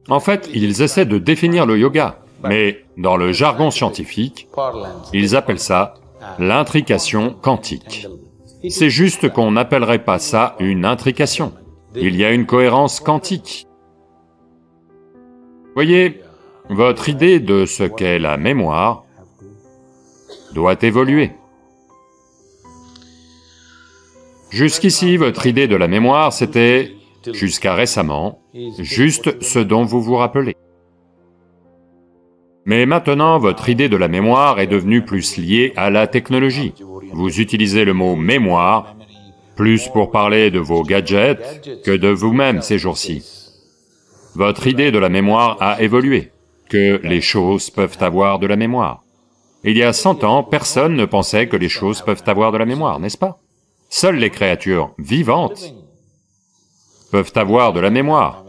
En fait, ils essaient de définir le yoga, mais dans le jargon scientifique, ils appellent ça l'intrication quantique. C'est juste qu'on n'appellerait pas ça une intrication. Il y a une cohérence quantique. Voyez, votre idée de ce qu'est la mémoire doit évoluer. Jusqu'ici, votre idée de la mémoire, c'était, jusqu'à récemment, juste ce dont vous vous rappelez. Mais maintenant, votre idée de la mémoire est devenue plus liée à la technologie. Vous utilisez le mot « mémoire » plus pour parler de vos gadgets que de vous-même ces jours-ci. Votre idée de la mémoire a évolué, que les choses peuvent avoir de la mémoire. Il y a 100 ans, personne ne pensait que les choses peuvent avoir de la mémoire, n'est-ce pas? Seules les créatures vivantes peuvent avoir de la mémoire.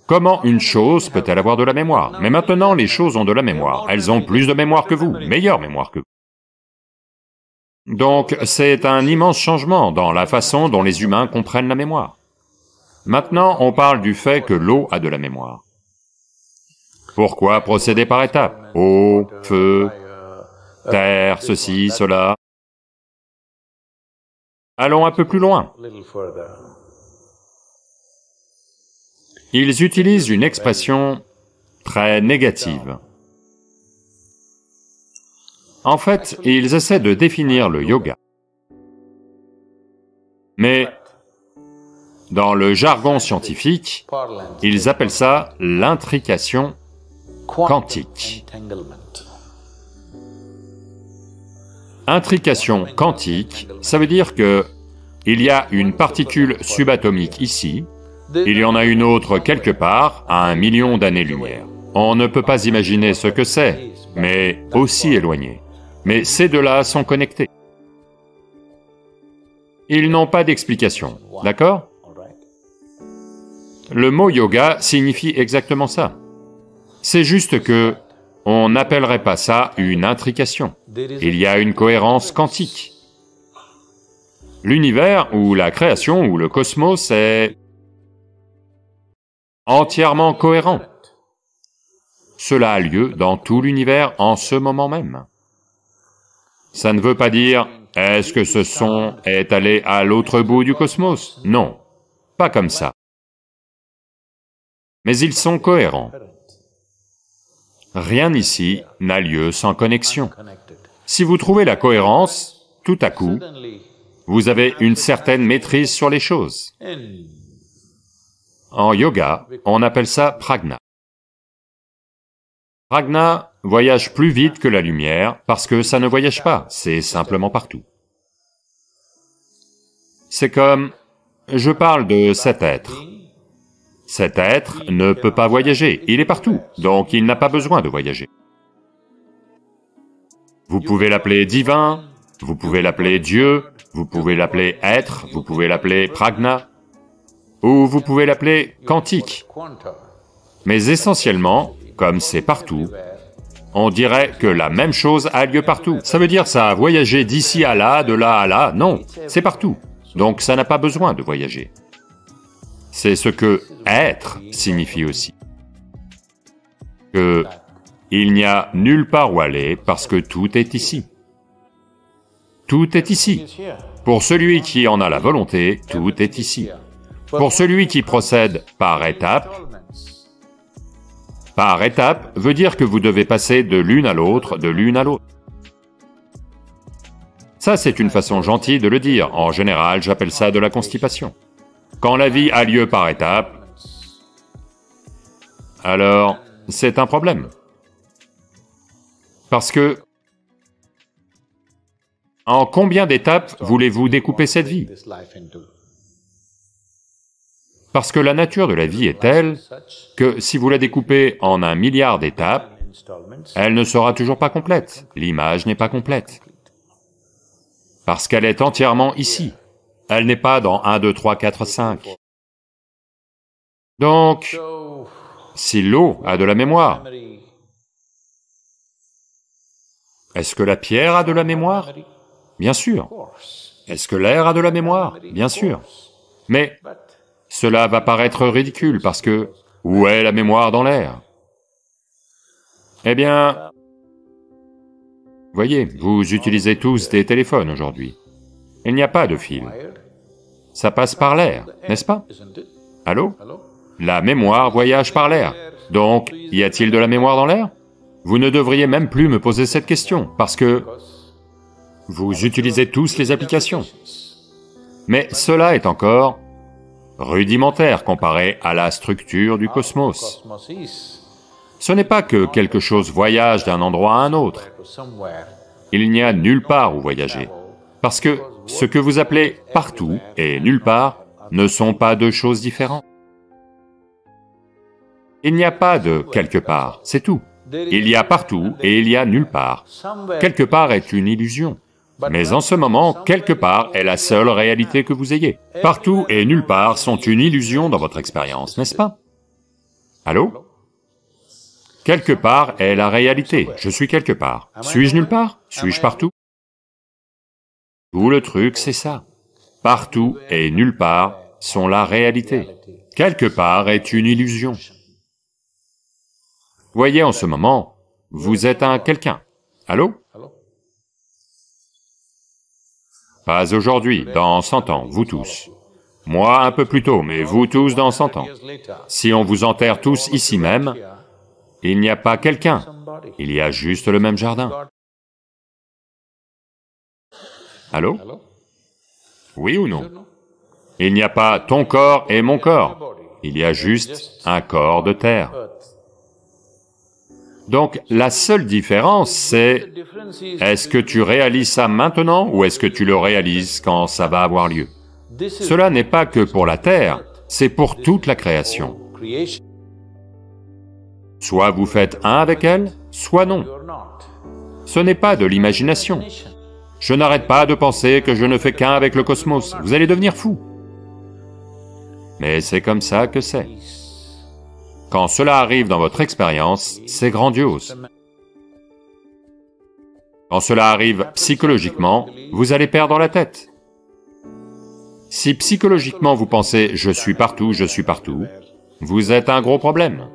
Comment une chose peut-elle avoir de la mémoire? Mais maintenant, les choses ont de la mémoire. Elles ont plus de mémoire que vous, meilleure mémoire que vous. Donc, c'est un immense changement dans la façon dont les humains comprennent la mémoire. Maintenant, on parle du fait que l'eau a de la mémoire. Pourquoi procéder par étapes? Eau, feu, terre, ceci, cela. Allons un peu plus loin. Ils utilisent une expression très négative. En fait, ils essaient de définir le yoga. Mais dans le jargon scientifique, ils appellent ça l'intrication quantique. Intrication quantique, ça veut dire que il y a une particule subatomique ici, il y en a une autre quelque part à 1 million d'années-lumière. On ne peut pas imaginer ce que c'est, mais aussi éloigné. Mais ces deux-là sont connectés. Ils n'ont pas d'explication, d'accord? Le mot yoga signifie exactement ça. C'est juste que on n'appellerait pas ça une intrication. Il y a une cohérence quantique. L'univers ou la création ou le cosmos est entièrement cohérent. Cela a lieu dans tout l'univers en ce moment même. Ça ne veut pas dire « est-ce que ce son est allé à l'autre bout du cosmos ?» Non, pas comme ça. Mais ils sont cohérents. Rien ici n'a lieu sans connexion. Si vous trouvez la cohérence, tout à coup, vous avez une certaine maîtrise sur les choses. En yoga, on appelle ça prajna. Prajna voyage plus vite que la lumière parce que ça ne voyage pas, c'est simplement partout. C'est comme... je parle de cet être. Cet être ne peut pas voyager, il est partout, donc il n'a pas besoin de voyager. Vous pouvez l'appeler divin, vous pouvez l'appeler Dieu, vous pouvez l'appeler être, vous pouvez l'appeler prajna, ou vous pouvez l'appeler quantique. Mais essentiellement, comme c'est partout, on dirait que la même chose a lieu partout. Ça veut dire ça a voyagé d'ici à là, de là à là, non, c'est partout. Donc ça n'a pas besoin de voyager. C'est ce que « être » signifie aussi. Que il n'y a nulle part où aller parce que tout est ici. Tout est ici. Pour celui qui en a la volonté, tout est ici. Pour celui qui procède par étapes veut dire que vous devez passer de l'une à l'autre, de l'une à l'autre. Ça, c'est une façon gentille de le dire. En général, j'appelle ça de la constipation. Quand la vie a lieu par étapes, alors c'est un problème. Parce que, en combien d'étapes voulez-vous découper cette vie? Parce que la nature de la vie est telle que si vous la découpez en 1 milliard d'étapes, elle ne sera toujours pas complète, l'image n'est pas complète. Parce qu'elle est entièrement ici, elle n'est pas dans 1, 2, 3, 4, 5. Donc, si l'eau a de la mémoire, est-ce que la pierre a de la mémoire? Bien sûr. Est-ce que l'air a de la mémoire? Bien sûr. Mais cela va paraître ridicule parce que Où est la mémoire dans l'air? Eh bien, voyez, vous utilisez tous des téléphones aujourd'hui. Il n'y a pas de fil. Ça passe par l'air, n'est-ce pas? Allô? La mémoire voyage par l'air. Donc, y a-t-il de la mémoire dans l'air? Vous ne devriez même plus me poser cette question, parce que vous utilisez tous les applications. Mais cela est encore rudimentaire comparé à la structure du cosmos. Ce n'est pas que quelque chose voyage d'un endroit à un autre. Il n'y a nulle part où voyager, parce que ce que vous appelez partout et nulle part ne sont pas deux choses différentes. Il n'y a pas de quelque part, c'est tout. Il y a partout et il y a nulle part. Quelque part est une illusion. Mais en ce moment, quelque part est la seule réalité que vous ayez. Partout et nulle part sont une illusion dans votre expérience, n'est-ce pas? Allô? Quelque part est la réalité, je suis quelque part. Suis-je nulle part? Suis-je partout? Tout le truc, c'est ça. Partout et nulle part sont la réalité. Quelque part est une illusion. Voyez, en ce moment, vous êtes un quelqu'un. Allô? Pas aujourd'hui, dans 100 ans, vous tous. Moi un peu plus tôt, mais vous tous dans 100 ans. Si on vous enterre tous ici même, il n'y a pas quelqu'un, il y a juste le même jardin. Allô? Oui ou non? Il n'y a pas ton corps et mon corps, il y a juste un corps de terre. Donc la seule différence, c'est est-ce que tu réalises ça maintenant ou est-ce que tu le réalises quand ça va avoir lieu? Cela n'est pas que pour la Terre, c'est pour toute la création. Soit vous faites un avec elle, soit non. Ce n'est pas de l'imagination. Je n'arrête pas de penser que je ne fais qu'un avec le cosmos, vous allez devenir fou. Mais c'est comme ça que c'est. Quand cela arrive dans votre expérience, c'est grandiose. Quand cela arrive psychologiquement, vous allez perdre la tête. Si psychologiquement vous pensez « je suis partout, vous êtes un gros problème.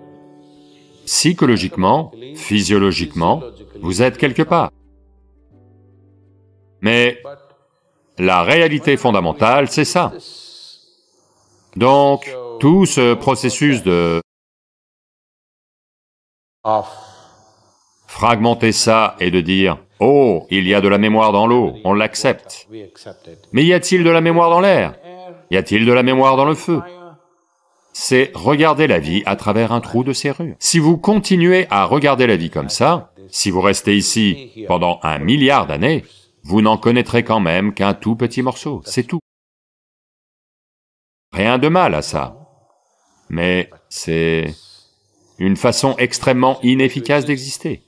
Psychologiquement, physiologiquement, vous êtes quelque part. Mais la réalité fondamentale, c'est ça. Donc, tout ce processus de fragmenter ça et de dire « Oh, il y a de la mémoire dans l'eau, on l'accepte. » Mais y a-t-il de la mémoire dans l'air? Y a-t-il de la mémoire dans le feu? C'est regarder la vie à travers un trou de serrure. Si vous continuez à regarder la vie comme ça, si vous restez ici pendant 1 milliard d'années, vous n'en connaîtrez quand même qu'un tout petit morceau, c'est tout. Rien de mal à ça, mais c'est une façon extrêmement inefficace d'exister.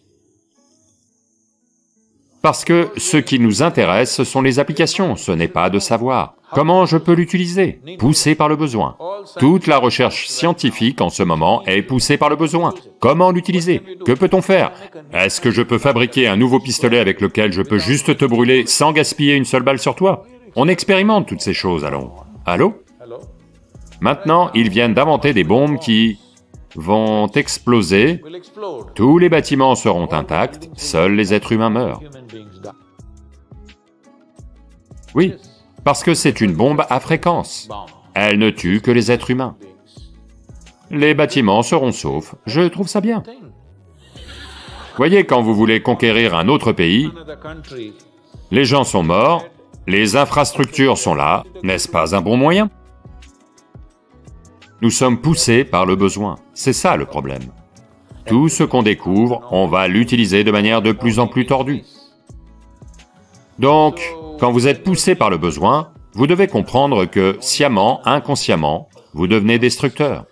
Parce que ce qui nous intéresse, ce sont les applications, ce n'est pas de savoir. Comment je peux l'utiliser? Poussé par le besoin. Toute la recherche scientifique en ce moment est poussée par le besoin. Comment l'utiliser? Que peut-on faire? Est-ce que je peux fabriquer un nouveau pistolet avec lequel je peux juste te brûler sans gaspiller une seule balle sur toi? On expérimente toutes ces choses, allons. Allô? Maintenant, ils viennent d'inventer des bombes qui vont exploser, tous les bâtiments seront intacts, seuls les êtres humains meurent. Oui, parce que c'est une bombe à fréquence. Elle ne tue que les êtres humains. Les bâtiments seront saufs, je trouve ça bien. Voyez, quand vous voulez conquérir un autre pays, les gens sont morts, les infrastructures sont là, n'est-ce pas un bon moyen? Nous sommes poussés par le besoin, c'est ça le problème. Tout ce qu'on découvre, on va l'utiliser de manière de plus en plus tordue. Donc, quand vous êtes poussé par le besoin, vous devez comprendre que, sciemment, inconsciemment, vous devenez destructeur.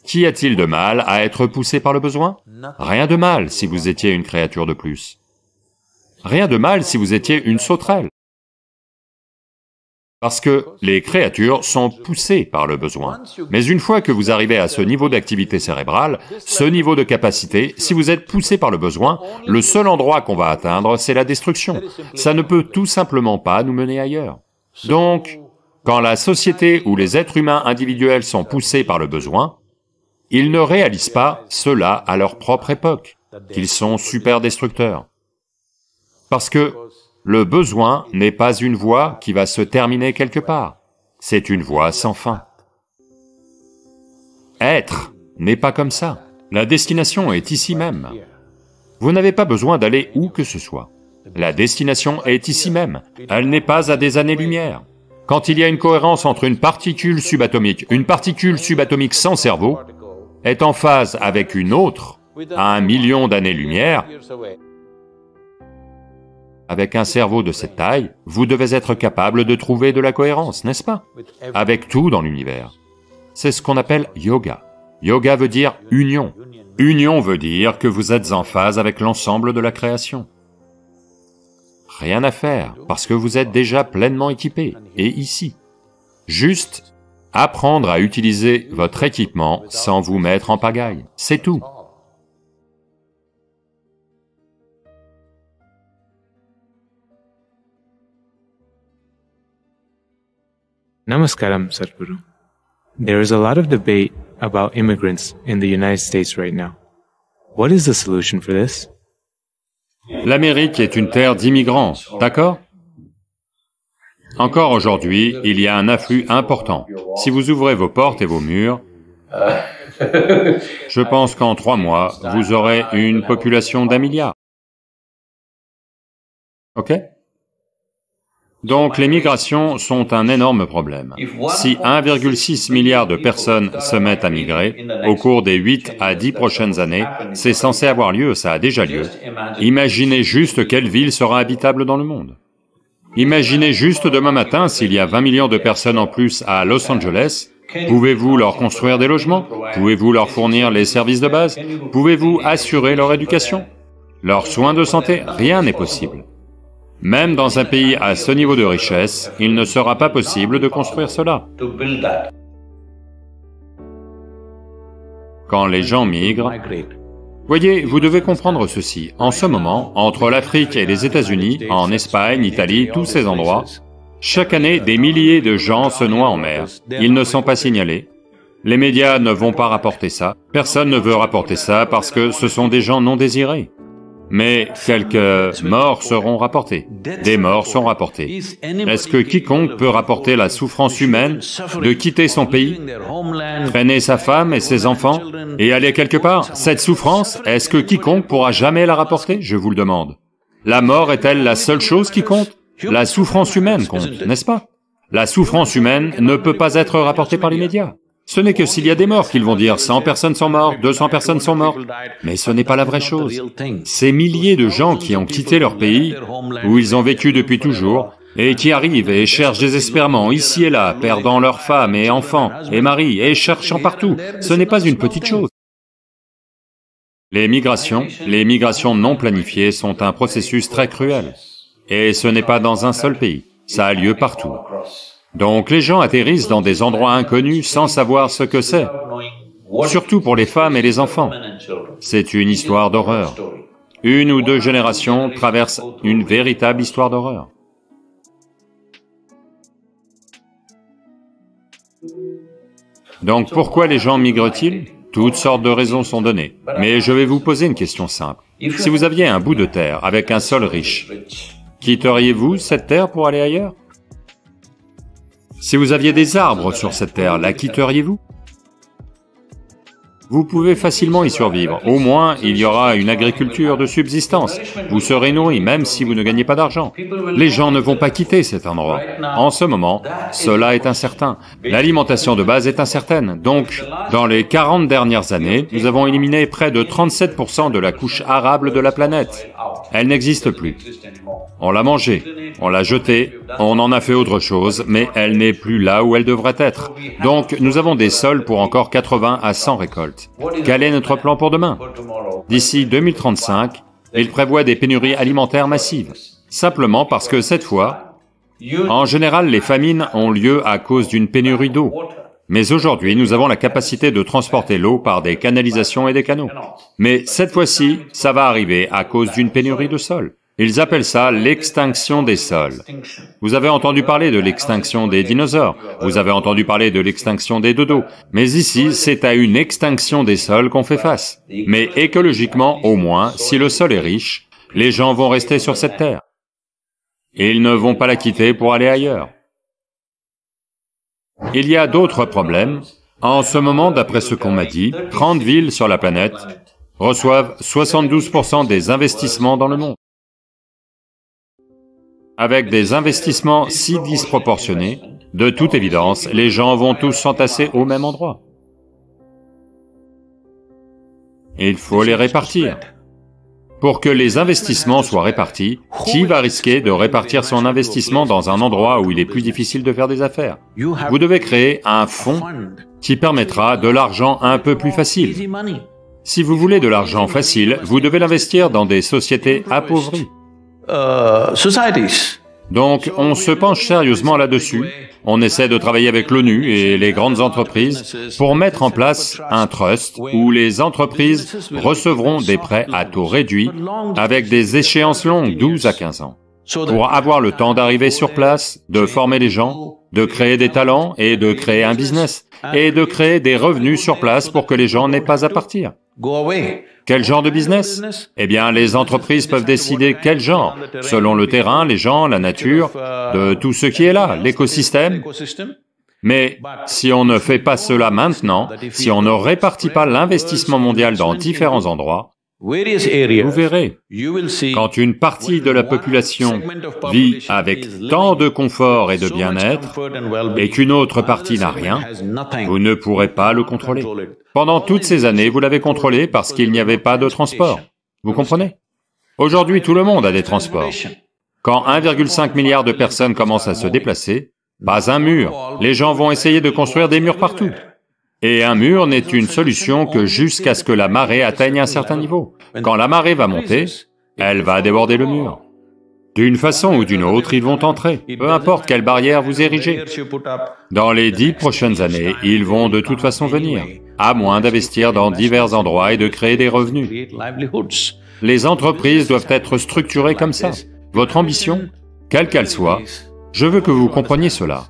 Qu'y a-t-il de mal à être poussé par le besoin? Rien de mal si vous étiez une créature de plus. Rien de mal si vous étiez une sauterelle. Parce que les créatures sont poussées par le besoin. Mais une fois que vous arrivez à ce niveau d'activité cérébrale, ce niveau de capacité, si vous êtes poussé par le besoin, le seul endroit qu'on va atteindre, c'est la destruction. Ça ne peut tout simplement pas nous mener ailleurs. Donc, quand la société ou les êtres humains individuels sont poussés par le besoin, Ils ne réalisent pas cela à leur propre époque, qu'ils sont super destructeurs. Parce que le besoin n'est pas une voie qui va se terminer quelque part, c'est une voie sans fin. Être n'est pas comme ça, la destination est ici même. Vous n'avez pas besoin d'aller où que ce soit. La destination est ici même, elle n'est pas à des années-lumière. Quand il y a une cohérence entre une particule subatomique sans cerveau est en phase avec une autre à 1 million d'années-lumière, avec un cerveau de cette taille, vous devez être capable de trouver de la cohérence, n'est-ce pas? Avec tout dans l'univers. C'est ce qu'on appelle yoga. Yoga veut dire union. Union veut dire que vous êtes en phase avec l'ensemble de la création. Rien à faire, parce que vous êtes déjà pleinement équipé, et ici. Juste apprendre à utiliser votre équipement sans vous mettre en pagaille, c'est tout. Namaskaram, Sadhguru. There is a lot of debate about immigrants in the United States right now. What is the solution for this? L'Amérique est une terre d'immigrants, d'accord? Encore aujourd'hui, il y a un afflux important. Si vous ouvrez vos portes et vos murs, je pense qu'en 3 mois, vous aurez une population d'1 milliard. Ok? Donc les migrations sont un énorme problème. Si 1,6 milliard de personnes se mettent à migrer, au cours des 8 à 10 prochaines années, c'est censé avoir lieu, ça a déjà lieu. Imaginez juste quelle ville sera habitable dans le monde. Imaginez juste demain matin, s'il y a 20 millions de personnes en plus à Los Angeles, pouvez-vous leur construire des logements? Pouvez-vous leur fournir les services de base? Pouvez-vous assurer leur éducation? Leurs soins de santé? Rien n'est possible. Même dans un pays à ce niveau de richesse, il ne sera pas possible de construire cela. Quand les gens migrent, voyez, vous devez comprendre ceci, en ce moment, entre l'Afrique et les États-Unis, en Espagne, Italie, tous ces endroits, chaque année, des milliers de gens se noient en mer. Ils ne sont pas signalés. Les médias ne vont pas rapporter ça. Personne ne veut rapporter ça parce que ce sont des gens non désirés. Mais quelques morts seront rapportés. Des morts sont rapportés. Est-ce que quiconque peut rapporter la souffrance humaine de quitter son pays, traîner sa femme et ses enfants et aller quelque part? Cette souffrance, est-ce que quiconque pourra jamais la rapporter? Je vous le demande. La mort est-elle la seule chose qui compte? La souffrance humaine compte, n'est-ce pas? La souffrance humaine ne peut pas être rapportée par les médias. Ce n'est que s'il y a des morts qu'ils vont dire 100 personnes sont mortes, 200 personnes sont mortes. Mais ce n'est pas la vraie chose. Ces milliers de gens qui ont quitté leur pays, où ils ont vécu depuis toujours, et qui arrivent et cherchent désespérément ici et là, perdant leurs femmes et enfants et maris, et cherchant partout, ce n'est pas une petite chose. Les migrations non planifiées sont un processus très cruel. Et ce n'est pas dans un seul pays, ça a lieu partout. Donc les gens atterrissent dans des endroits inconnus sans savoir ce que c'est, surtout pour les femmes et les enfants. C'est une histoire d'horreur. 1 ou 2 générations traversent une véritable histoire d'horreur. Donc pourquoi les gens migrent-ils? Toutes sortes de raisons sont données. Mais je vais vous poser une question simple. Si vous aviez un bout de terre avec un sol riche, quitteriez-vous cette terre pour aller ailleurs? Si vous aviez des arbres sur cette terre, la quitteriez-vous? Vous pouvez facilement y survivre, au moins il y aura une agriculture de subsistance, vous serez nourri même si vous ne gagnez pas d'argent. Les gens ne vont pas quitter cet endroit. En ce moment, cela est incertain, l'alimentation de base est incertaine, donc dans les 40 dernières années, nous avons éliminé près de 37% de la couche arable de la planète. Elle n'existe plus. On l'a mangée, on l'a jetée, on en a fait autre chose, mais elle n'est plus là où elle devrait être. Donc nous avons des sols pour encore 80 à 100 récoltes. Quel est notre plan pour demain? D'ici 2035, il prévoit des pénuries alimentaires massives, simplement parce que cette fois, en général les famines ont lieu à cause d'une pénurie d'eau. Mais aujourd'hui, nous avons la capacité de transporter l'eau par des canalisations et des canaux. Mais cette fois-ci, ça va arriver à cause d'une pénurie de sol. Ils appellent ça l'extinction des sols. Vous avez entendu parler de l'extinction des dinosaures, vous avez entendu parler de l'extinction des dodos, mais ici, c'est à une extinction des sols qu'on fait face. Mais écologiquement, au moins, si le sol est riche, les gens vont rester sur cette terre. Ils ne vont pas la quitter pour aller ailleurs. Il y a d'autres problèmes. En ce moment, d'après ce qu'on m'a dit, 30 villes sur la planète reçoivent 72% des investissements dans le monde. Avec des investissements si disproportionnés, de toute évidence, les gens vont tous s'entasser au même endroit. Il faut les répartir. Pour que les investissements soient répartis, qui va risquer de répartir son investissement dans un endroit où il est plus difficile de faire des affaires? Vous devez créer un fonds qui permettra de l'argent un peu plus facile. Si vous voulez de l'argent facile, vous devez l'investir dans des sociétés appauvries. Donc, on se penche sérieusement là-dessus, on essaie de travailler avec l'ONU et les grandes entreprises pour mettre en place un trust où les entreprises recevront des prêts à taux réduits avec des échéances longues, 12 à 15 ans, pour avoir le temps d'arriver sur place, de former les gens, de créer des talents et de créer un business, et de créer des revenus sur place pour que les gens n'aient pas à partir. Quel genre de business? Eh bien, les entreprises peuvent décider quel genre, selon le terrain, les gens, la nature, de tout ce qui est là, l'écosystème. Mais si on ne fait pas cela maintenant, si on ne répartit pas l'investissement mondial dans différents endroits, vous verrez, quand une partie de la population vit avec tant de confort et de bien-être, et qu'une autre partie n'a rien, vous ne pourrez pas le contrôler. Pendant toutes ces années, vous l'avez contrôlé parce qu'il n'y avait pas de transport. Vous comprenez? Aujourd'hui, tout le monde a des transports. Quand 1,5 milliard de personnes commencent à se déplacer, pas un mur, les gens vont essayer de construire des murs partout. Et un mur n'est une solution que jusqu'à ce que la marée atteigne un certain niveau. Quand la marée va monter, elle va déborder le mur. D'une façon ou d'une autre, ils vont entrer, peu importe quelle barrière vous érigez. Dans les 10 prochaines années, ils vont de toute façon venir, à moins d'investir dans divers endroits et de créer des revenus. Les entreprises doivent être structurées comme ça. Votre ambition, quelle qu'elle soit, je veux que vous compreniez cela.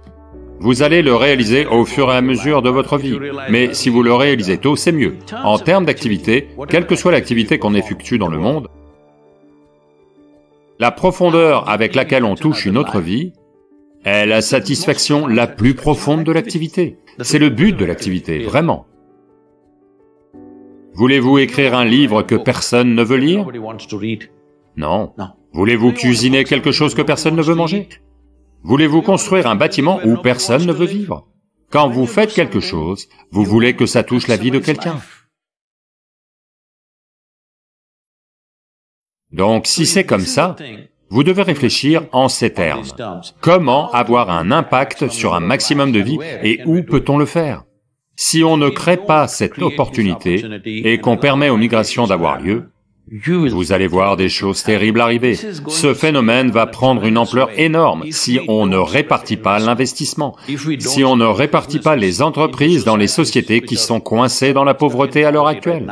Vous allez le réaliser au fur et à mesure de votre vie, mais si vous le réalisez tôt, c'est mieux. En termes d'activité, quelle que soit l'activité qu'on effectue dans le monde, la profondeur avec laquelle on touche une autre vie est la satisfaction la plus profonde de l'activité. C'est le but de l'activité, vraiment. Voulez-vous écrire un livre que personne ne veut lire? Non. Voulez-vous cuisiner quelque chose que personne ne veut manger? Voulez-vous construire un bâtiment où personne ne veut vivre? Quand vous faites quelque chose, vous voulez que ça touche la vie de quelqu'un. Donc si c'est comme ça, vous devez réfléchir en ces termes. Comment avoir un impact sur un maximum de vie et où peut-on le faire? Si on ne crée pas cette opportunité et qu'on permet aux migrations d'avoir lieu, vous allez voir des choses terribles arriver. Ce phénomène va prendre une ampleur énorme si on ne répartit pas l'investissement, si on ne répartit pas les entreprises dans les sociétés qui sont coincées dans la pauvreté à l'heure actuelle.